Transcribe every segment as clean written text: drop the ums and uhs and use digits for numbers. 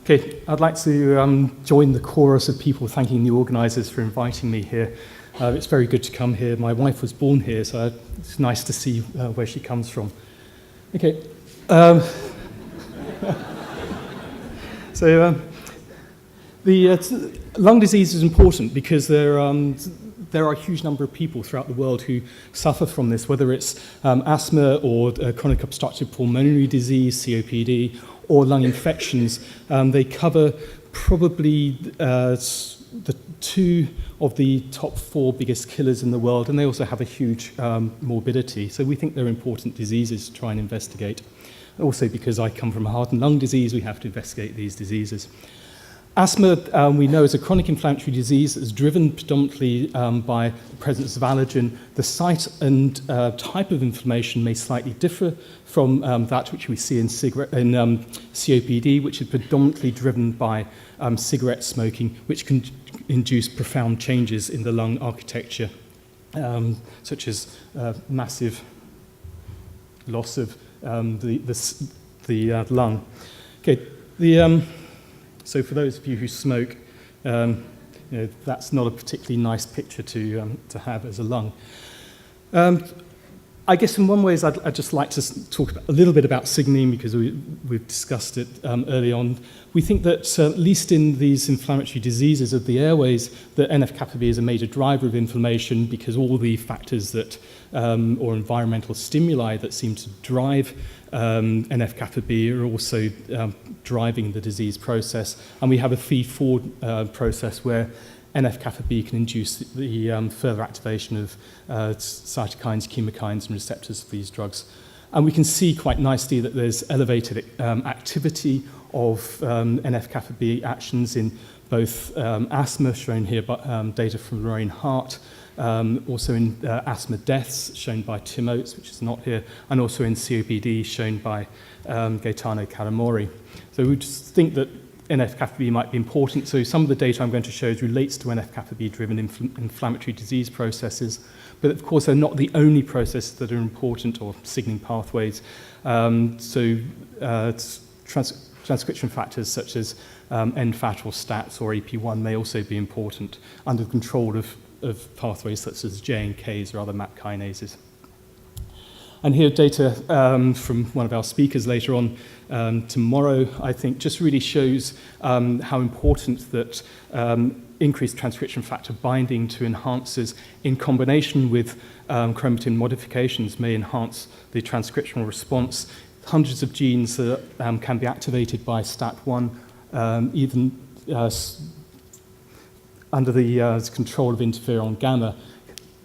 Okay, I'd like to join the chorus of people thanking the organisers for inviting me here. It's very good to come here. My wife was born here, so it's nice to see where she comes from. Okay. So lung disease is important because there are a huge number of people throughout the world who suffer from this, whether it's asthma or chronic obstructive pulmonary disease, COPD, or lung infections. They cover probably the two of the top 4 biggest killers in the world, and they also have a huge morbidity. So we think they're important diseases to try and investigate. Also, because I come from heart and lung disease, we have to investigate these diseases. Asthma, we know, is a chronic inflammatory disease that is driven predominantly by the presence of allergen. The site and type of inflammation may slightly differ from that which we see in COPD, which is predominantly driven by cigarette smoking, which can induce profound changes in the lung architecture, such as massive loss of the lung. Okay, so for those of you who smoke, that's not a particularly nice picture to have as a lung. I guess in one way I'd just like to talk a little bit about signaling because we've discussed it early on. We think that at least in these inflammatory diseases of the airways, that NF-kappa B is a major driver of inflammation because all the factors that, or environmental stimuli that seem to drive NF-kappa B are also driving the disease process. And we have a feed-forward process where NF-kappa B can induce the further activation of cytokines, chemokines, and receptors for these drugs. And we can see quite nicely that there's elevated activity of NF-kappa B actions in both asthma, shown here by data from Lorraine Hart, also in asthma deaths, shown by Tim Oates, which is not here, and also in COPD, shown by Gaetano Calamori. So we just think that NF-kappa B might be important. So some of the data I'm going to show relates to NF-kappa B-driven inflammatory disease processes, but of course they're not the only processes that are important or signaling pathways. Transcription factors such as NFAT or STATs or AP1 may also be important under the control of pathways such as J and Ks or other MAP kinases. And here data from one of our speakers later on tomorrow, I think, just really shows how important that increased transcription factor binding to enhancers in combination with chromatin modifications may enhance the transcriptional response. Hundreds of genes that can be activated by STAT1, even under the control of interferon gamma,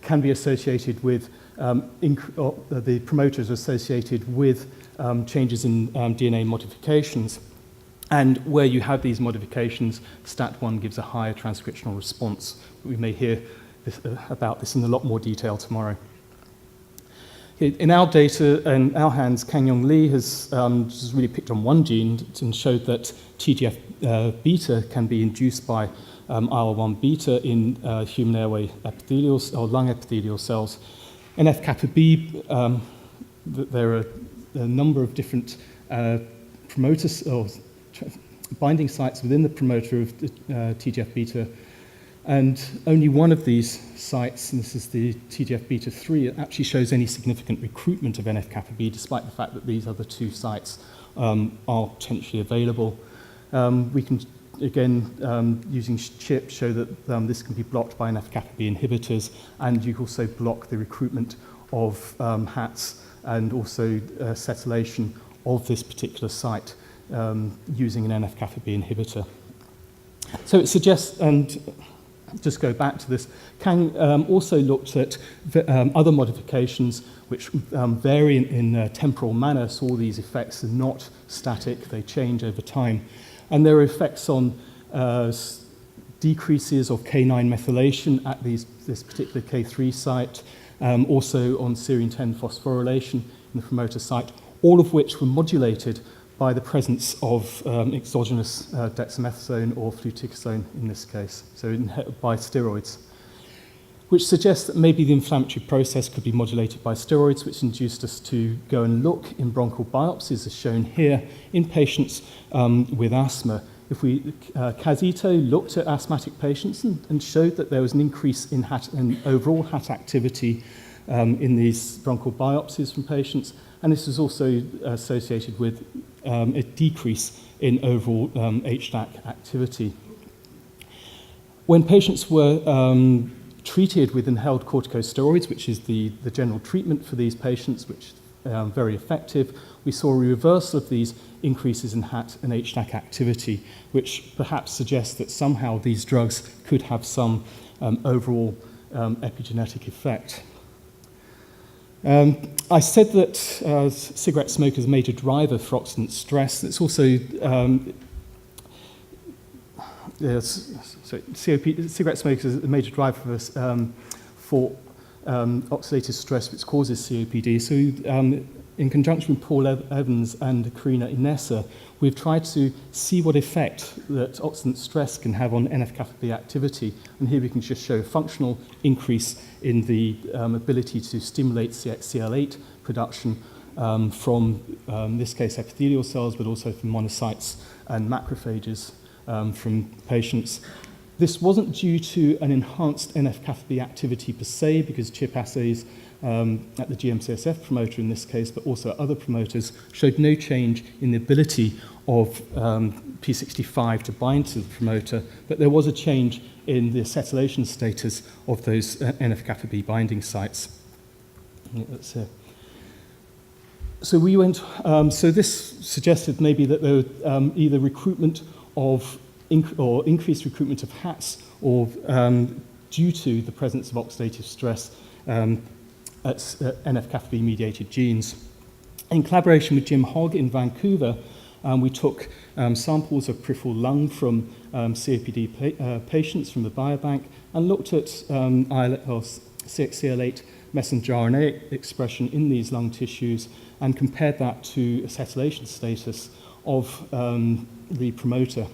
can be associated with the promoters associated with changes in DNA modifications. And where you have these modifications, STAT1 gives a higher transcriptional response. We may hear about this in a lot more detail tomorrow. In our data, in our hands, Kang-Yong Lee has just really picked on one gene and showed that TGF-beta can be induced by IL-1 beta in human airway epithelial or lung epithelial cells. NF-kappa B, there are a number of different promoters or binding sites within the promoter of TGF-beta, and only one of these sites, and this is the TGF-beta 3, it actually shows any significant recruitment of NF-kappa B, despite the fact that these other 2 sites are potentially available. We can, again, using CHIP, show that this can be blocked by NF-kappa B inhibitors, and you also block the recruitment of HATs and also acetylation of this particular site using an NF-kappa B inhibitor. So it suggests, and just go back to this, Kang also looked at other modifications which vary in temporal manner, so all these effects are not static, they change over time. And there are effects on decreases of K9 methylation at this particular K3 site, also on serine 10 phosphorylation in the promoter site, all of which were modulated by the presence of exogenous dexamethasone or fluticasone in this case, so by steroids, which suggests that maybe the inflammatory process could be modulated by steroids, which induced us to go and look in bronchial biopsies, as shown here, in patients with asthma If we, Casito looked at asthmatic patients and showed that there was an increase in overall HAT activity in these bronchial biopsies from patients, and this was also associated with a decrease in overall HDAC activity. When patients were treated with inhaled corticosteroids, which is the general treatment for these patients, which is very effective, we saw a reversal of these increases in HAT and HDAC activity, which perhaps suggests that somehow these drugs could have some overall epigenetic effect. I said that cigarette smoke is a major driver for oxidant stress. It's also cigarette smoke is a major driver for oxidative stress, which causes COPD. So in conjunction with Paul Evans and Karina Inessa, we've tried to see what effect that oxidant stress can have on NF-kappa activity. And here we can just show a functional increase in the ability to stimulate CXCL8 production from, in this case, epithelial cells, but also from monocytes and macrophages from patients. This wasn't due to an enhanced NF-kappa activity per se, because CHIP assays at the GM-CSF promoter in this case, but also other promoters, showed no change in the ability of P65 to bind to the promoter, but there was a change in the acetylation status of those NF-kappa binding sites. So we went. So this suggested maybe that there were either recruitment of or increased recruitment of HATs, or due to the presence of oxidative stress at NF-kappa mediated genes. In collaboration with Jim Hogg in Vancouver, we took samples of peripheral lung from COPD patients from the biobank and looked at CXCL8 messenger RNA expression in these lung tissues and compared that to acetylation status of the promoter,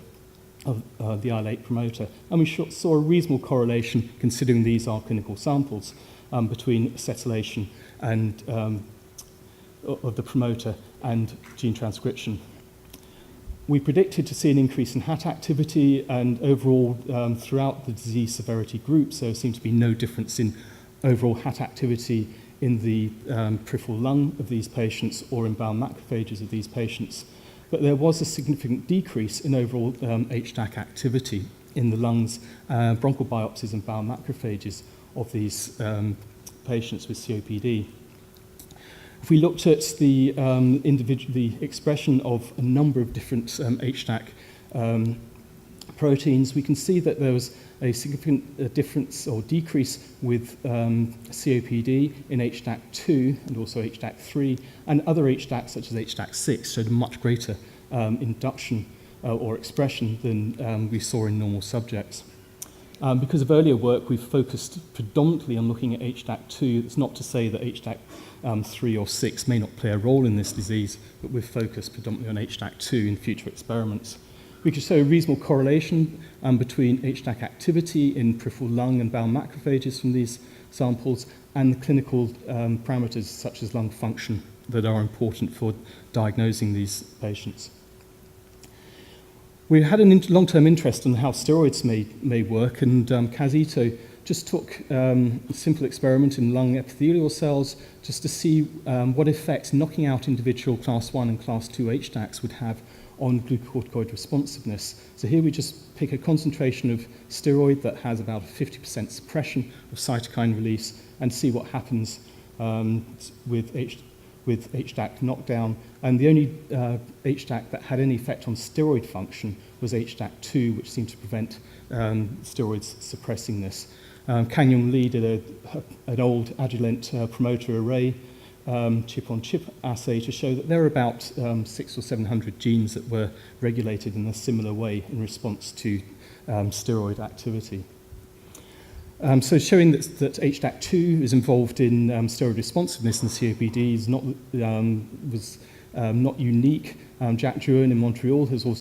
of the IL-8 promoter. And we saw a reasonable correlation, considering these are clinical samples, between acetylation and of the promoter and gene transcription. We predicted to see an increase in HAT activity and overall throughout the disease severity group, so there seemed to be no difference in overall HAT activity in the peripheral lung of these patients or in bowel macrophages of these patients. But there was a significant decrease in overall HDAC activity in the lungs, bronchial biopsies and bowel macrophages of these patients with COPD. If we looked at the expression of a number of different HDAC proteins, we can see that there was a significant difference or decrease with COPD in HDAC2 and also HDAC3, and other HDACs such as HDAC6 showed a much greater induction or expression than we saw in normal subjects. Because of earlier work, we've focused predominantly on looking at HDAC2. It's not to say that HDAC3 or 6 may not play a role in this disease, but we've focused predominantly on HDAC2 in future experiments. We could show a reasonable correlation between HDAC activity in peripheral lung and bowel macrophages from these samples and the clinical parameters such as lung function that are important for diagnosing these patients. We had a long-term interest in how steroids may work, and Casito just took a simple experiment in lung epithelial cells just to see what effect knocking out individual class 1 and class 2 HDACs would have on glucocorticoid responsiveness. So here we just pick a concentration of steroid that has about a 50% suppression of cytokine release and see what happens with HDAC knockdown. And the only HDAC that had any effect on steroid function was HDAC2, which seemed to prevent steroids suppressing this. Kang-Yong Lee did an old adjuvant promoter array chip-on-chip assay to show that there are about 600 or 700 genes that were regulated in a similar way in response to steroid activity. So showing that HDAC2 is involved in steroid responsiveness in COPD is was not unique. Jack Drouin in Montreal has also